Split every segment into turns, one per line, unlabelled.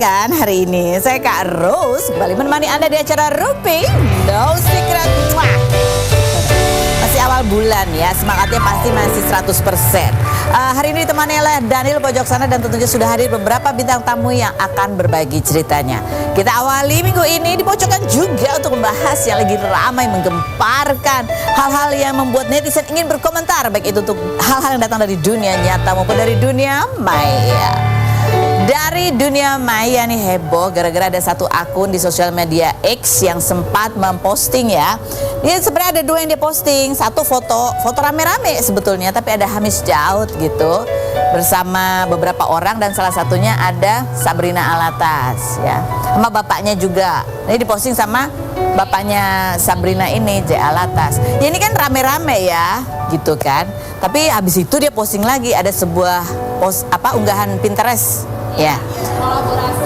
kan hari ini? Saya Kak Rose kembali menemani Anda di acara Rupi No Secret. Masih awal bulan ya, semangatnya pasti masih 100%. Hari ini ditemani oleh Daniel Pojok Sana dan tentunya sudah hadir beberapa bintang tamu yang akan berbagi ceritanya. Kita awali minggu ini di Pojokan juga untuk membahas yang lagi ramai menggemparkan, hal-hal yang membuat netizen ingin berkomentar, baik itu untuk hal-hal yang datang dari dunia nyata maupun dari dunia maya. Dari dunia maya nih heboh gara-gara ada satu akun di sosial media X yang sempat memposting ya. Dia sebenarnya ada dua yang dia posting, satu foto rame-rame sebetulnya, tapi ada Hamis Daud gitu bersama beberapa orang dan salah satunya ada Sabrina Alatas ya, sama bapaknya juga. Ini diposting sama bapaknya Sabrina ini, J. Alatas. Ya ini kan rame-rame ya gitu kan. Tapi habis itu dia posting lagi ada sebuah unggahan Pinterest. Ya,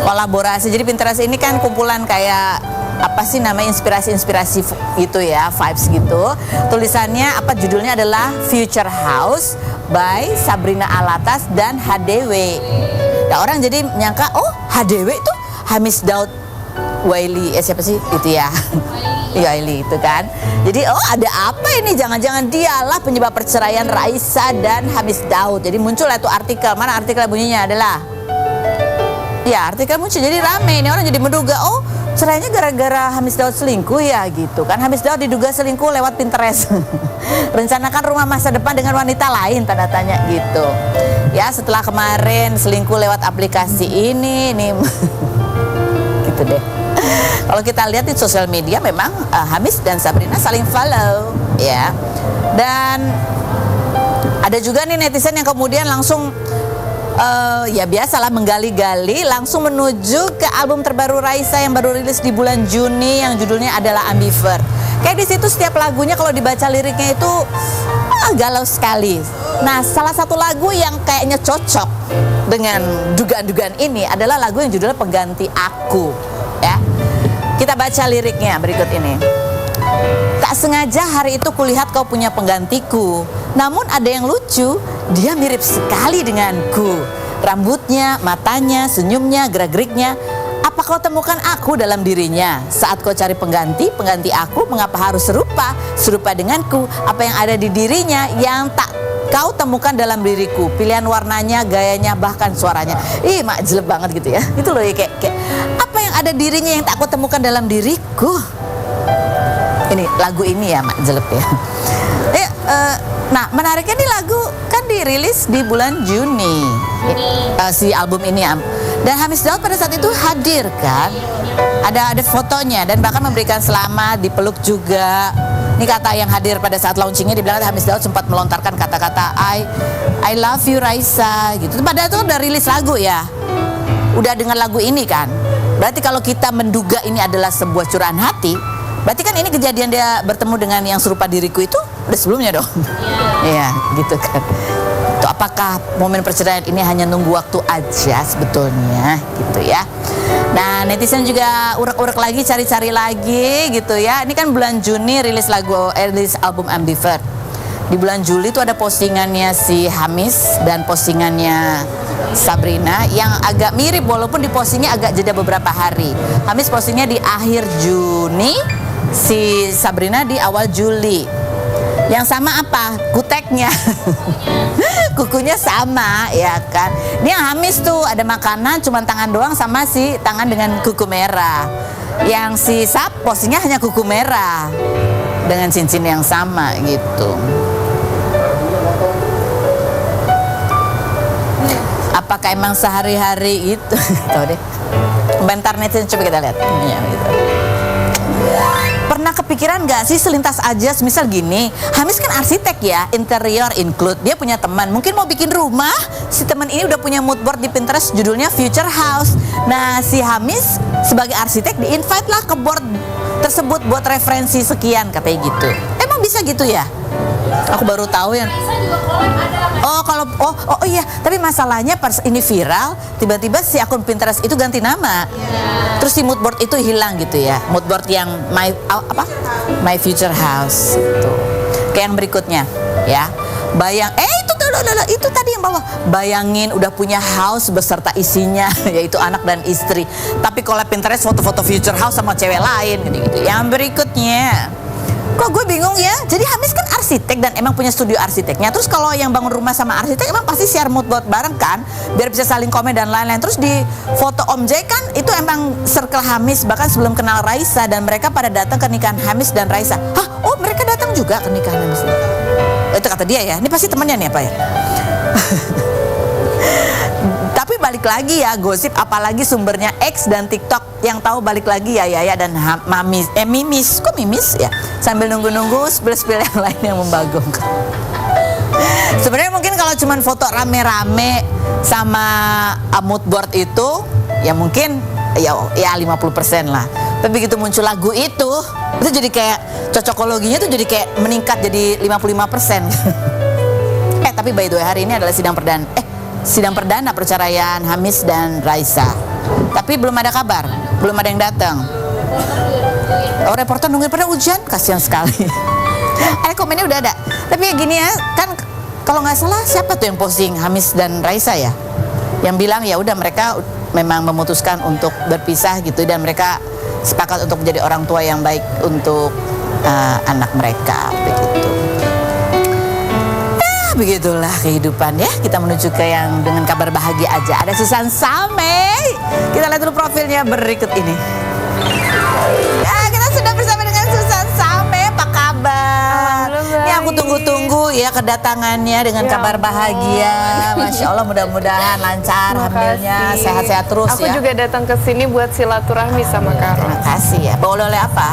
kolaborasi. Jadi Pinterest ini kan kumpulan kayak apa sih namanya, inspirasi gitu ya, vibes gitu. Tulisannya judulnya adalah Future House by Sabrina Alatas dan HDW. Nah orang jadi menyangka, oh HDW itu Hamis Daud Waili, siapa sih itu ya? Waili itu kan. Jadi oh ada apa ini? Jangan-jangan dialah penyebab perceraian Raisa dan Hamis Daud. Jadi muncul itu artikel. Mana artikel bunyinya adalah? Ya artikel muncul, jadi rame ini orang jadi menduga, oh cerainya gara-gara Hamis Daud selingkuh ya gitu kan. Hamis Daud diduga selingkuh lewat Pinterest. Rencanakan rumah masa depan dengan wanita lain, tanda tanya gitu. Ya setelah kemarin selingkuh lewat aplikasi ini gitu deh. Kalau kita lihat di sosial media memang Hamis dan Sabrina saling follow ya. Dan ada juga nih netizen yang kemudian langsung ya biasalah menggali-gali langsung menuju ke album terbaru Raisa yang baru rilis di bulan Juni yang judulnya adalah Ambivert. Kayak di situ setiap lagunya kalau dibaca liriknya itu galau sekali. Nah, salah satu lagu yang kayaknya cocok dengan dugaan-dugaan ini adalah lagu yang judulnya Pengganti Aku, ya. Kita baca liriknya berikut ini. Tak sengaja hari itu kulihat kau punya penggantiku. Namun ada yang lucu, dia mirip sekali denganku. Rambutnya, matanya, senyumnya, gerak-geriknya. Apa kau temukan aku dalam dirinya? Saat kau cari pengganti aku, mengapa harus serupa denganku? Apa yang ada di dirinya yang tak kau temukan dalam diriku? Pilihan warnanya, gayanya, bahkan suaranya. Ih, mak jelek banget gitu ya. Itu loh ya, kayak apa yang ada dirinya yang tak kau temukan dalam diriku? Ini lagu ini ya mak jelek ya. Nah menariknya nih lagu kan dirilis di bulan Juni. Si album ini ya. Dan Hamis Daud pada saat itu hadir kan. Ada fotonya dan bahkan memberikan selamat, dipeluk juga. Ini kata yang hadir pada saat launchingnya, dibilang Hamis Daud sempat melontarkan kata-kata I love you Raisa gitu. Padahal itu udah rilis lagu ya. Udah dengar lagu ini kan. Berarti kalau kita menduga ini adalah sebuah curahan hati, berarti kan ini kejadian dia bertemu dengan yang serupa diriku itu udah sebelumnya dong. Iya, gitu kan. Itu apakah momen perceraian ini hanya nunggu waktu aja sebetulnya gitu ya. Nah, netizen juga urek-urek lagi, cari-cari lagi gitu ya. Ini kan bulan Juni rilis album Ambivert. Di bulan Juli itu ada postingannya si Hamis dan postingannya Sabrina yang agak mirip walaupun di postingnya agak jeda beberapa hari. Hamis postingnya di akhir Juni, si Sabrina di awal Juli. Yang sama apa? Kuteknya. Kukunya sama ya kan. Ini yang Hamis tuh ada makanan cuma tangan doang sama si tangan dengan kuku merah. Yang si Sab postingnya hanya kuku merah dengan cincin yang sama gitu. Apakah emang sehari-hari itu? Tahu deh. Bentar netizen coba kita lihat. Ya, gitu. Pernah kepikiran gak sih selintas aja, misal gini, Hamis kan arsitek ya, interior include, dia punya teman, mungkin mau bikin rumah, si teman ini udah punya mood board di Pinterest judulnya Future House. Nah si Hamis sebagai arsitek di-invite lah ke board tersebut buat referensi sekian, katanya gitu. Emang bisa gitu ya? Aku baru tahu yang oh iya, tapi masalahnya pas ini viral, tiba-tiba si akun Pinterest itu ganti nama. Terus si mood board itu hilang gitu ya. Mood board yang My Future House gitu. Kayak yang berikutnya ya. Itu tuh itu tadi yang bawah. Bayangin udah punya house beserta isinya, yaitu anak dan istri. Tapi kalau Pinterest foto-foto future house sama cewek lain gitu-gitu. Yang berikutnya, kok gue bingung ya. Jadi Hamis kan arsitek dan emang punya studio arsiteknya. Terus kalau yang bangun rumah sama arsitek emang pasti share mood buat bareng kan, biar bisa saling komen dan lain-lain. Terus di foto Om J kan itu emang circle Hamis bahkan sebelum kenal Raisa, dan mereka pada datang ke nikahan Hamis dan Raisa. Hah? Oh mereka datang juga ke nikahan Hamis. Itu kata dia ya. Ini pasti temannya nih apa ya? Tapi balik lagi ya, gosip apalagi sumbernya X dan TikTok, yang tahu balik lagi ya Yaya dan Mimis. Kok Mimis ya? Sambil nunggu-nunggu spill-spill yang lain yang membagongkan. Sebenarnya mungkin kalau cuman foto rame-rame sama mood board itu ya mungkin ya 50% lah. Tapi begitu muncul lagu itu jadi kayak cocokologinya tuh jadi kayak meningkat jadi 55%. Tapi by the way hari ini adalah sidang perdana perceraian Hamis dan Raisa. Tapi belum ada kabar, belum ada yang datang. Oh, reporter nungguin pada hujan, kasihan sekali. Komennya udah ada. Tapi ya gini ya, kan kalau nggak salah siapa tuh yang posting Hamis dan Raisa ya? Yang bilang ya udah mereka memang memutuskan untuk berpisah gitu, dan mereka sepakat untuk menjadi orang tua yang baik untuk anak mereka begitu. Begitulah kehidupan ya. Kita menuju ke yang dengan kabar bahagia aja. Ada Susan Samei. Kita lihat dulu profilnya berikut ini. Ya, kita sudah bersama dengan Susan Samei. Apa kabar? Ini aku tunggu-tunggu ya kedatangannya dengan kabar bahagia. Masya Allah, mudah-mudahan lancar hamilnya, sehat-sehat terus.
Aku
ya.
juga datang ke sini buat silaturahmi sama Karo.
Terima kasih ya. Bawa oleh-oleh apa?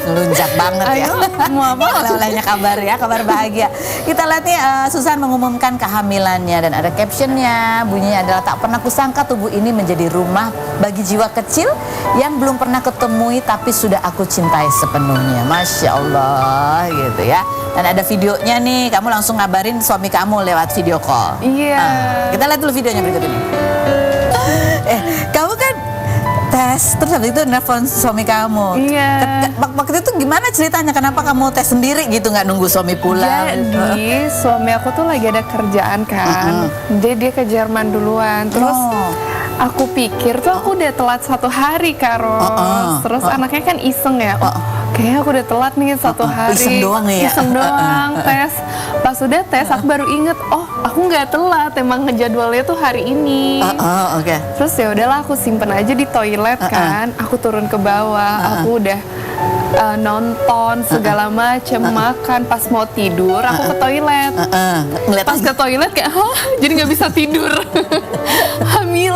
Melunjak banget ya.
Mau apa?
Oleh-olehnya kabar ya, kabar bahagia. Kita lihat nih Susan mengumumkan kehamilannya dan ada captionnya. Bunyinya adalah tak pernah kusangka tubuh ini menjadi rumah bagi jiwa kecil yang belum pernah ketemui tapi sudah aku cintai sepenuhnya. Masya Allah gitu ya. Dan ada videonya nih, kamu langsung ngabarin suami kamu lewat video call.
Iya.
Kita lihat dulu videonya berikut ini. Kamu kan tes, terus habis itu nelfon suami kamu.
Iya.
Waktu itu gimana ceritanya? Kenapa kamu tes sendiri gitu, nggak nunggu suami pulang?
Jadi suami aku tuh lagi ada kerjaan kan. Dia ke Jerman duluan. Terus aku pikir tuh aku udah telat 1 hari Karo. Terus anaknya kan iseng ya. Kayaknya aku udah telat nih 1 hari.
Iseng doang nih ya?
Iseng doang tes. Pas udah tes aku baru inget, oh aku nggak telat, emang ngejadwalnya tuh hari ini.
Oke.
Terus ya udahlah aku simpen aja di toilet kan. Aku turun ke bawah, aku udah nonton segala macem, makan. Pas mau tidur aku ke toilet. Pas ke toilet kayak jadi nggak bisa tidur. Hamil.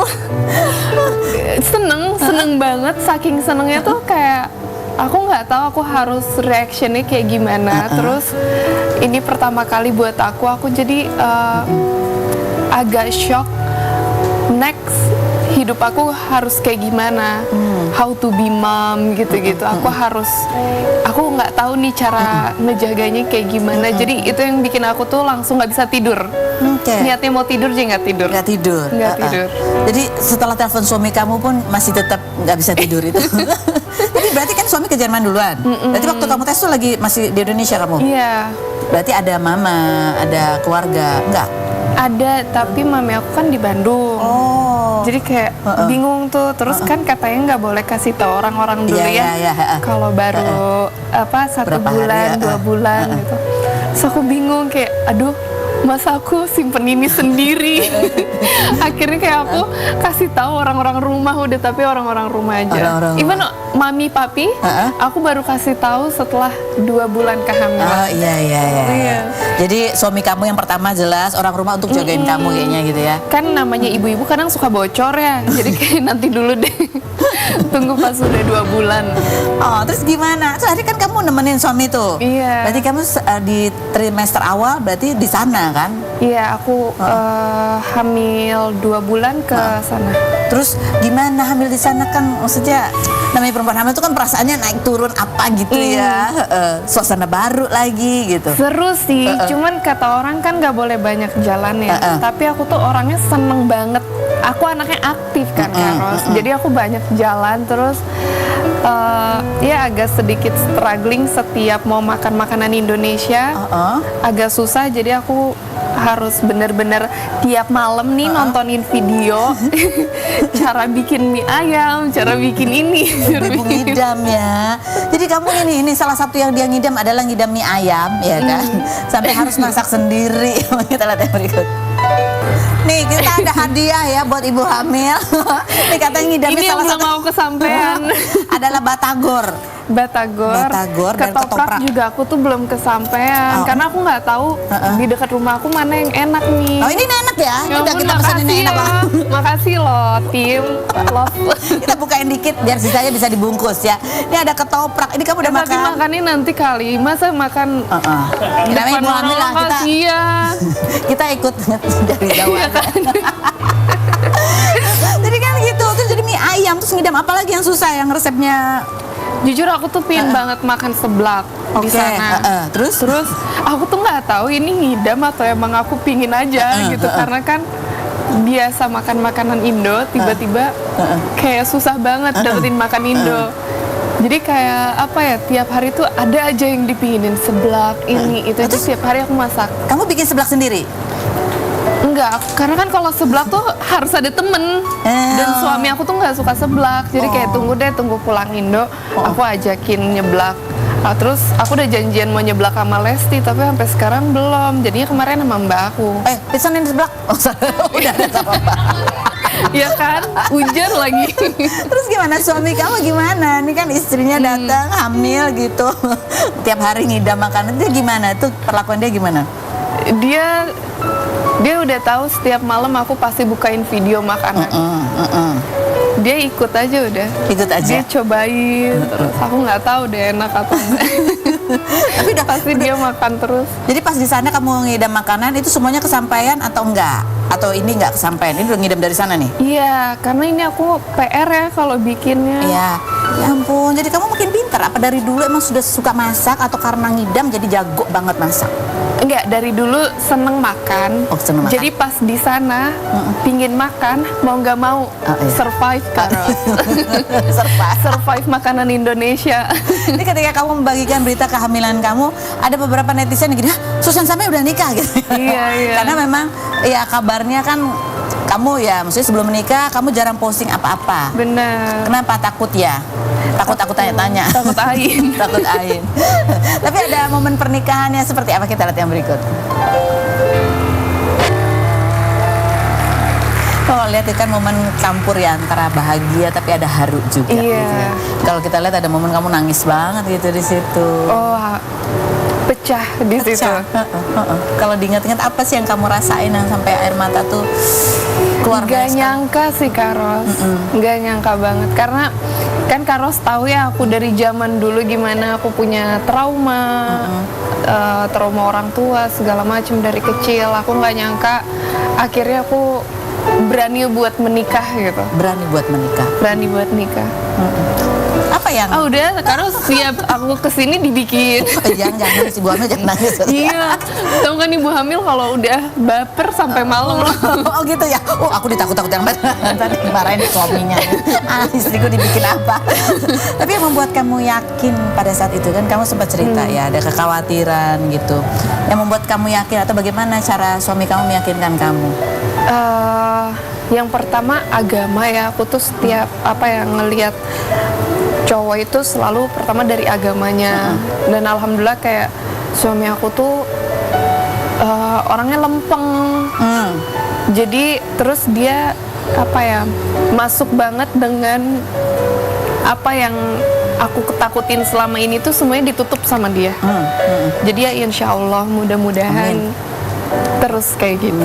Seneng banget, saking senengnya tuh kayak aku nggak tahu aku harus reactionnya kayak gimana. Terus ini pertama kali buat aku jadi agak shock. Next hidup aku harus kayak gimana, how to be mom gitu-gitu. Aku nggak tahu nih cara ngejaganya kayak gimana. Jadi itu yang bikin aku tuh langsung nggak bisa tidur. Niatnya mau tidur aja nggak tidur.
Nggak tidur. Jadi setelah telepon suami kamu pun masih tetap nggak bisa tidur itu. Jadi berarti kan suami ke Jerman duluan. Berarti waktu kamu tes tuh lagi masih di Indonesia kamu?
Iya.
Berarti ada mama, ada keluarga, enggak?
Ada, tapi mami aku kan di Bandung. Jadi kayak bingung tuh. Terus kan katanya nggak boleh kasih tahu orang-orang dulu kalau baru 1 bulan, 2 bulan gitu. Terus aku bingung kayak, aduh, masa aku simpen ini sendiri. Akhirnya kayak aku kasih tahu orang-orang rumah udah, tapi orang-orang rumah aja. Even mami papi, aku baru kasih tahu setelah 2 bulan kehamilan.
Iya. Jadi suami kamu yang pertama jelas orang rumah untuk jagain kamu kayaknya gitu ya.
Kan namanya ibu-ibu kadang suka bocor ya. Jadi kayak nanti dulu deh. Tunggu pas udah 2 bulan.
Terus gimana? Terus kan kamu nemenin suami tuh.
Iya.
Berarti kamu di trimester awal berarti di sana kan?
Iya, aku hamil 2 bulan ke sana.
Terus gimana hamil di sana kan, maksudnya namanya perempuan hamil itu kan perasaannya naik turun apa gitu ya. Suasana baru lagi gitu.
Seru sih, cuman kata orang kan nggak boleh banyak jalan ya. Tapi aku tuh orangnya seneng banget. Aku anaknya aktif kan, Karos. Jadi aku banyak jalan, terus ya agak sedikit struggling setiap mau makan makanan Indonesia. Agak susah, jadi aku harus bener-bener tiap malam nih nontonin video cara bikin mie ayam, cara bikin ini.
Ibu ngidam ya. Jadi kamu ini salah satu yang dia ngidam adalah ngidam mie ayam, ya kan? Sampai harus masak sendiri. Kita lihat yang berikut. Nih kita ada hadiah ya buat ibu hamil. Nih katanya ngidamnya
ini
salah
yang
satu
belum mau kesampean.
adalah batagor.
Batagor
dan ketoprak
juga aku tuh belum kesampean karena aku nggak tahu di dekat rumah aku mana yang enak nih.
Oh ini enak ya? Ini udah kita
makasih
pesanin yang enak banget.
Makasih loh tim love.
Kita bukain dikit biar sisanya bisa dibungkus ya. Ini ada ketoprak. Ini kamu udah makan?
Tapi makannya nanti kali. Masa makan
namanya ibu hamil lah kita. Kita ikut dari jauh. Jadi kan gitu. Terus jadi mie ayam terus ngidam apa lagi yang susah yang resepnya?
Jujur aku tuh pingin banget makan seblak di sana.
Terus
aku tuh nggak tahu ini ngidam atau emang aku pingin aja gitu karena kan biasa makan makanan Indo tiba-tiba kayak susah banget dapetin makan Indo. Jadi kayak apa ya, tiap hari tuh ada aja yang dipinginin seblak ini itu aja tiap hari aku masak.
Kamu bikin seblak sendiri?
Enggak, karena kan kalau seblak tuh harus ada temen dan suami aku tuh nggak suka seblak, jadi kayak tunggu pulang Indo, aku ajakin nyeblak. Nah, terus aku udah janjian mau nyeblak sama Lesti, tapi sampai sekarang belum. Jadinya kemarin sama mbak aku.
Pesanin seblak? Oh, udah ada sama mbak.
Iya kan, hujan lagi.
Terus gimana suami kamu gimana? Ini kan istrinya datang hamil gitu, tiap hari ngidam makanan. Dia gimana? Tuh perlakuan dia gimana?
Dia udah tahu setiap malam aku pasti bukain video makanan. Dia ikut aja udah.
Ikut aja.
Dia cobain terus. Aku nggak tahu deh enak atau enggak. Tapi udah pasti dia makan terus.
Jadi pas di sana kamu ngidam makanan itu semuanya kesampaian atau enggak? Atau ini enggak kesampaian? Ini udah ngidam dari sana nih?
Iya, karena ini aku PR ya kalau bikinnya.
Iya. Ya ampun, jadi kamu makin pintar. Apa dari dulu emang sudah suka masak atau karena ngidam jadi jago banget masak?
Enggak, dari dulu seneng makan.
Oh, seneng makan.
Jadi pas di sana pingin makan, mau nggak mau survive Karos. Survive makanan Indonesia.
Ini ketika kamu membagikan berita kehamilan kamu, ada beberapa netizen yang gini, Susan sampai udah nikah gitu.
Iya.
Karena memang ya kabarnya kan kamu ya, maksudnya sebelum menikah kamu jarang posting apa-apa.
Benar.
Kenapa? Takut ya? Takut tanya-tanya.
Takut ain.
Takut ain. Tapi ada momen pernikahannya seperti apa, kita lihat yang berikut. Kalau lihat itu kan momen campur ya antara bahagia tapi ada haru juga.
Iya.
Gitu ya. Kalau kita lihat ada momen kamu nangis banget gitu di situ.
Oh, pecah di situ.
Kalau diingat-ingat apa sih yang kamu rasain yang sampai air mata tuh keluar?
Gak nyangka sih Karos, gak nyangka banget karena kan Karos tahu ya aku dari zaman dulu gimana aku punya trauma, trauma orang tua segala macam dari kecil. Aku nggak nyangka akhirnya aku berani buat menikah gitu.
Berani buat menikah.
Berani buat nikah.
Apa yang?
Oh udah, Karos siap aku kesini dibikin.
Jangan si Bu Hamil jangan nangis.
Iya, tahu kan ibu hamil kalau udah baper sampai malam loh.
Oh gitu ya. Oh aku ditakut-takutin banget. Tadi dimarahin suaminya. Istriku dibikin apa? Tapi yang membuat kamu yakin pada saat itu kan kamu sempat cerita ya ada kekhawatiran gitu. Yang membuat kamu yakin atau bagaimana cara suami kamu meyakinkan kamu?
Yang pertama agama ya. Aku tuh setiap ngelihat cowok itu selalu pertama dari agamanya. Dan alhamdulillah kayak suami aku tuh orangnya lempeng. Jadi terus dia masuk banget dengan apa yang aku ketakutin selama ini tuh semuanya ditutup sama dia. Jadi ya insya Allah mudah-mudahan terus kayak gitu.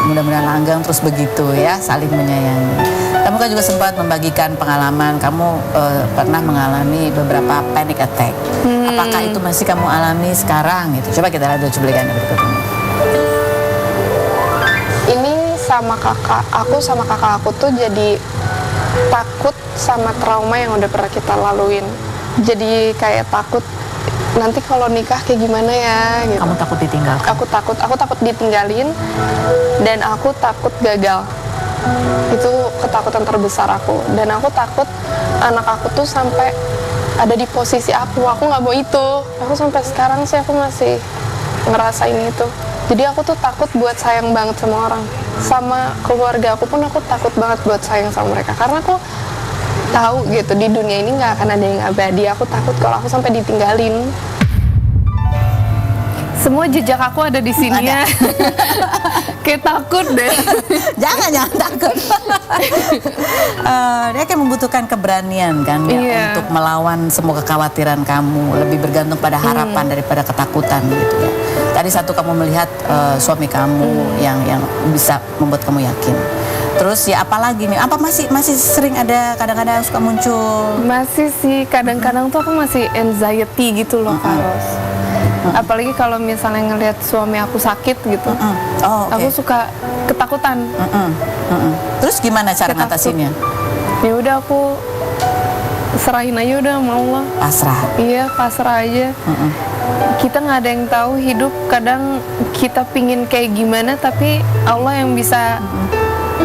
Mudah-mudahan langgeng terus begitu ya, saling menyayangi. Kamu kan juga sempat membagikan pengalaman kamu pernah mengalami beberapa panic attack. Apakah itu masih kamu alami sekarang gitu? Coba kita lihat cuplikannya berikut ini.
Ini sama kakak aku tuh jadi takut sama trauma yang udah pernah kita laluin. Jadi kayak takut nanti kalau nikah kayak gimana ya gitu.
Kamu takut ditinggalkan?
Aku takut ditinggalin dan aku takut gagal. Itu ketakutan terbesar aku. Dan aku takut anak aku tuh sampai ada di posisi aku nggak mau itu. Aku sampai sekarang sih aku masih ngerasain itu. Jadi aku tuh takut buat sayang banget sama orang. Sama keluarga aku pun aku takut banget buat sayang sama mereka. Karena aku tahu gitu di dunia ini nggak akan ada yang abadi. Aku takut kalau aku sampai ditinggalin. Semua jejak aku ada di sini ya. Kayak takut deh.
Jangan takut. Dia kayak membutuhkan keberanian kan ya, untuk melawan semua kekhawatiran kamu, lebih bergantung pada harapan daripada ketakutan gitu ya. Tadi satu, kamu melihat suami kamu yang bisa membuat kamu yakin. Terus ya apalagi nih? Apa masih sering ada kadang-kadang suka muncul?
Masih sih, kadang-kadang tuh aku masih anxiety gitu loh, Karos. Apalagi kalau misalnya ngelihat suami aku sakit gitu, aku suka ketakutan.
Terus gimana cara ngatasinnya?
Ya udah, aku serahin aja udah sama Allah.
Pasrah.
Iya, pasrah aja. Kita nggak ada yang tahu hidup. Kadang kita pingin kayak gimana, tapi Allah yang bisa,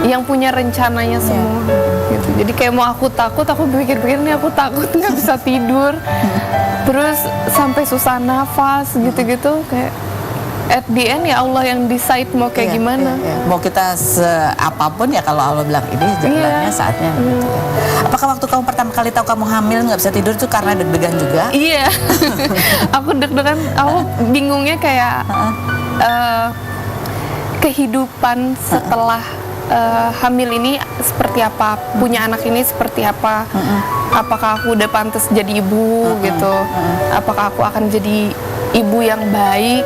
yang punya rencananya semua. Gitu. Jadi kayak mau aku takut, aku pikir-pikir nih aku takut nggak bisa tidur. Terus sampai susah nafas gitu-gitu, kayak at the end ya Allah yang decide mau kayak gimana.
Mau kita apapun ya, kalau Allah bilang ini jalannya saatnya. Gitu ya. Apakah waktu kamu pertama kali tahu kamu hamil nggak bisa tidur itu karena deg-degan juga?
Iya. Aku deg-degan, aku bingungnya kayak kehidupan setelah hamil ini seperti apa, punya anak ini seperti apa. Apakah aku udah pantas jadi ibu gitu, apakah aku akan jadi ibu yang baik.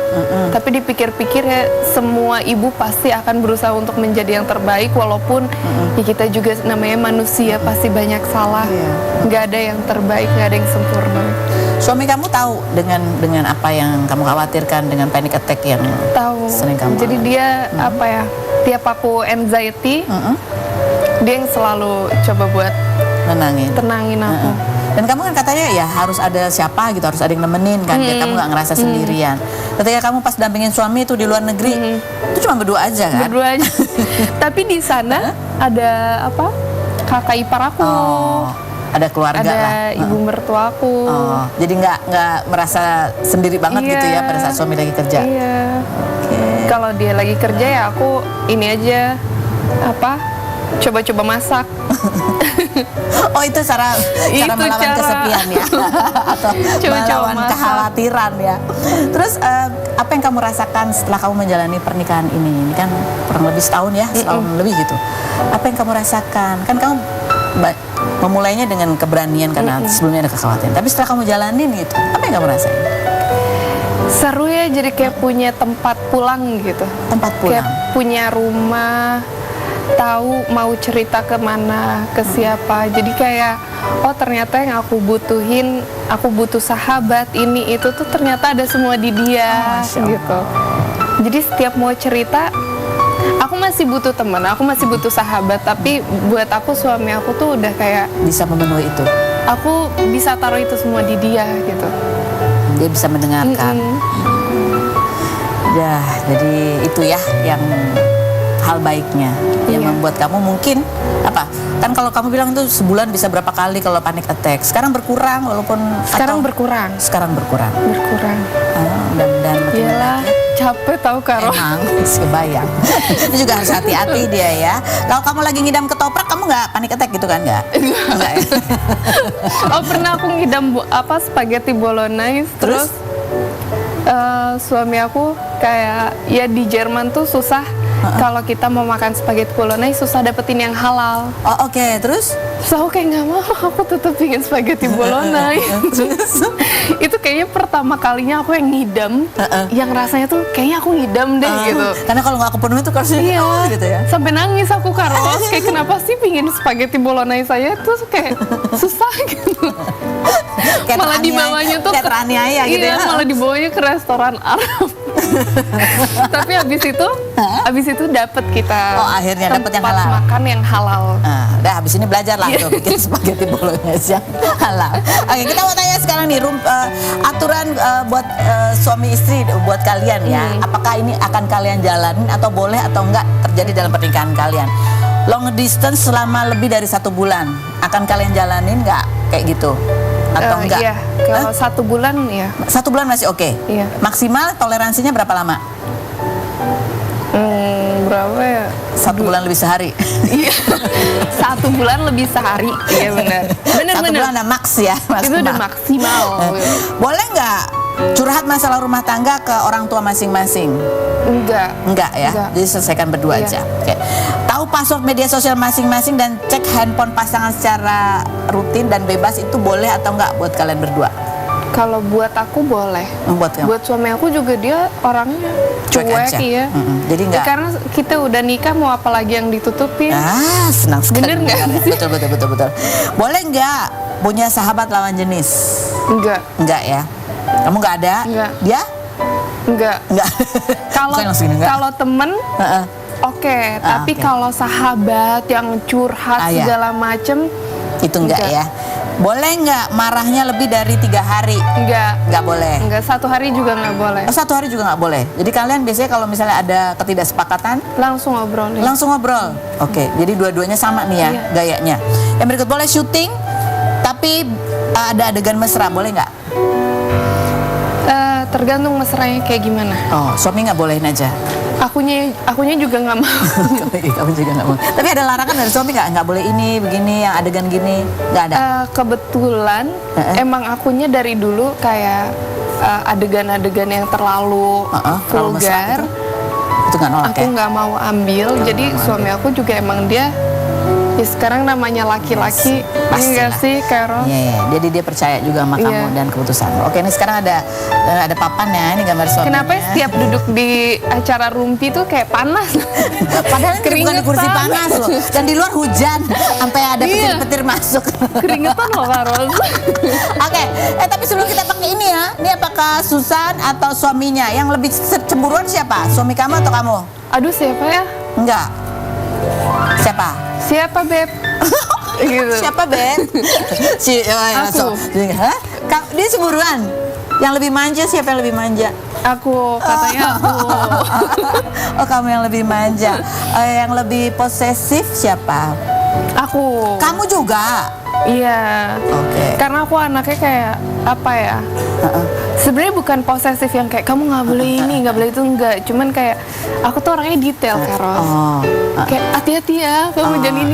Tapi dipikir-pikir ya, semua ibu pasti akan berusaha untuk menjadi yang terbaik, walaupun ya kita juga namanya manusia, pasti banyak salah. Nggak ada yang terbaik, nggak ada yang sempurna.
Suami kamu tahu dengan apa yang kamu khawatirkan, dengan panic attack yang sering kamu
jadi dia apa ya, tiap aku anxiety, dia yang selalu coba buat tenangin aku.
Dan kamu kan katanya ya harus ada siapa gitu, harus ada yang nemenin kan, biar kamu nggak ngerasa sendirian. Ketika kamu pas dampingin suami itu di luar negeri, itu cuma berdua aja kan?
Berdua aja. Tapi di sana ada apa? Kakak ipar aku.
Ada keluarga
ada
lah.
Ibu mertua aku.
Jadi nggak merasa sendiri banget gitu ya pada saat suami lagi kerja.
Iya. Kalau dia lagi kerja ya aku ini aja apa? Coba-coba masak.
Itu cara melawan kesepian ya. Atau melawan kekhawatiran ya. Terus apa yang kamu rasakan setelah kamu menjalani pernikahan ini? Ini kan kurang lebih setahun ya, setahun lebih gitu. Apa yang kamu rasakan? Kan kamu memulainya dengan keberanian karena sebelumnya ada kekhawatiran. Tapi setelah kamu jalanin gitu, apa yang kamu rasain?
Seru ya, jadi kayak punya tempat pulang gitu.
Tempat pulang?
Kayak punya rumah, tahu mau cerita kemana, ke siapa. Jadi kayak, oh ternyata yang aku butuhin, aku butuh sahabat, ini itu tuh ternyata ada semua di dia gitu. Jadi setiap mau cerita, aku masih butuh teman, aku masih butuh sahabat, tapi buat aku suami aku tuh udah kayak
bisa memenuhi itu.
Aku bisa taruh itu semua di dia gitu.
Dia bisa mendengarkan. Ya, jadi itu ya yang hal baiknya yang membuat kamu mungkin apa? Kan kalau kamu bilang tuh sebulan bisa berapa kali kalau panic attack. Sekarang berkurang walaupun
berkurang.
Sekarang berkurang. Dan
iyalah, capek tahu Karo.
Emang, kebayang. Itu juga harus hati-hati dia ya. Kalau kamu lagi ngidam ketoprak, kamu nggak panic attack gitu kan? Nggak ya?
Oh, pernah aku ngidam spaghetti bolognese. Terus suami aku kayak, ya di Jerman tuh susah. Kalau kita mau makan spaghetti bolognese susah dapetin yang halal.
Oh oke. Terus?
Terus aku kayak nggak mau, aku tetap bikin spaghetti bolognese. Itu kayaknya pertama kalinya aku yang ngidam, yang rasanya tuh kayaknya aku ngidam deh gitu.
Karena kalau nggak kepenuhi tuh harusnya gitu ya.
Sampai nangis aku Karos, kayak kenapa sih bikin spaghetti bolognese saya tuh kayak susah gitu. Malah dibawanya tuh
teraniaya gitu ya.
Malah dibawanya ke restoran Arab. Tapi habis itu dapat kita.
Akhirnya dapat yang halal.
Makan yang halal.
Udah habis ini belajar lah tuh bikin spaghetti bolognese yang halal. Oke, kita mau tanya sekarang nih aturan buat suami istri buat kalian ya. Apakah ini akan kalian jalanin atau boleh atau enggak terjadi dalam pernikahan kalian? Long distance selama lebih dari 1 bulan, akan kalian jalanin nggak kayak gitu? Atau enggak?
Iya, kalau 1 bulan ya.
1 bulan masih oke?
Iya.
Maksimal toleransinya berapa lama?
Berapa ya?
1 bulan lebih sehari?
Iya. 1 bulan lebih sehari. Iya benar.
1 bulan ada max ya?
Itu udah maksimal.
Boleh nggak curhat masalah rumah tangga ke orang tua masing-masing? Enggak ya?
Enggak.
Jadi selesaikan berdua
Iya.
aja. Oke. Tahu password media sosial masing-masing dan cek handphone pasangan secara rutin dan bebas itu boleh atau enggak buat kalian berdua?
Kalau buat aku boleh.
Buat kamu?
Buat suami aku juga dia orangnya
Cuek
cuek
aja.
ya.
Jadi enggak.
Karena kita udah nikah mau apa lagi yang ditutupin?
Senang sekali.
Bener nggak
mendengarnya.
sih?
Betul. Boleh nggak punya sahabat lawan jenis?
Enggak.
Enggak ya? Kamu nggak ada?
Enggak.
Dia?
Enggak.
Enggak.
Kalau
Bukan langsung enggak.
kalau temen
Heeh.
oke, tapi
oke.
kalau sahabat yang curhat
Iya.
segala macem
Itu enggak
Enggak.
ya? Boleh nggak marahnya lebih dari 3 hari?
enggak.
Boleh.
Enggak, 1 hari juga nggak boleh.
1 hari juga nggak boleh. Jadi kalian biasanya kalau misalnya ada ketidaksepakatan
Langsung ngobrolin.
langsung ngobrol. Oke, jadi dua-duanya sama nih ya
Iya.
gayanya. Yang berikut, boleh syuting tapi ada adegan mesra, boleh nggak?
Tergantung mesranya kayak gimana.
Oh, suami nggak bolehin aja.
Akunya juga nggak mau.
Kamu juga nggak mau. Tapi ada larangan dari suami nggak boleh ini begini, yang adegan gini, nggak ada.
Kebetulan emang akunya dari dulu kayak adegan-adegan yang terlalu
Terlalu mesra
vulgar.
Itu nggak nolak
Aku
ya?
nggak mau ambil. Jadi suami aku juga emang dia ya sekarang namanya laki-laki,
Pasti
enggak
lah.
sih, Carol?
Iya. Jadi dia percaya juga sama kamu
Iya.
dan keputusan. Oke, ini sekarang ada papan ya, ini gambar suaminya.
Kenapa setiap duduk di acara rumpi tuh kayak panas?
Padahal ini bukan di kursi
Keringetan.
panas loh. Dan di luar hujan sampai ada
Iya.
petir-petir masuk.
Keringetan loh, Carol.
Oke, tapi sebelum kita pakai ini ya, ini apakah Susan atau suaminya? Yang lebih cemburuan siapa? Suami kamu atau kamu?
Aduh, siapa ya?
Enggak. Siapa?
Siapa, Beb? Gitu.
Siapa, Ben?
Aku.
Hah? Dia cemburuan. Yang lebih manja siapa yang lebih manja?
Aku, katanya aku.
Oh, kamu yang lebih manja. Yang lebih posesif siapa?
Aku.
Kamu juga.
Iya.
Oke.
Karena aku anaknya kayak apa ya? Sebenarnya bukan posesif yang kayak kamu nggak boleh ini, nggak boleh itu, enggak. Cuman kayak aku tuh orangnya detail, Carol. Kayak hati-hati ya, kamu jangan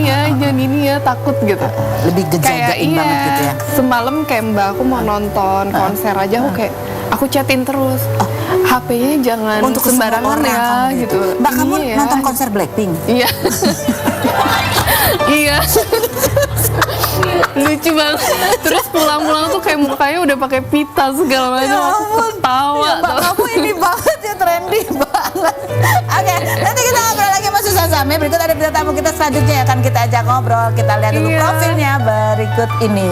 ini ya, takut gitu.
Lebih
Kayak
ngejagain banget gitu ya.
Semalam kayak Mbak aku mau nonton konser aja, aku kayak aku chatin terus. HP-nya jangan
Untuk semua
sembarangan
orang
ya,
kamu
gitu.
Mbak, kamu
Iya.
nonton konser Blackpink?
Iya. Iya. Lucu banget. Terus pulang-pulang tuh kayak mukanya udah pakai pita segala macam. Aku ketawa.
Mbak,
tuh.
kamu ini banget ya, trendy banget. Oke, nanti kita ngobrol lagi sama Susan Same. Berikut ada bintang tamu kita selanjutnya, akan kita ajak ngobrol. Kita lihat dulu
Iya.
profilnya berikut ini.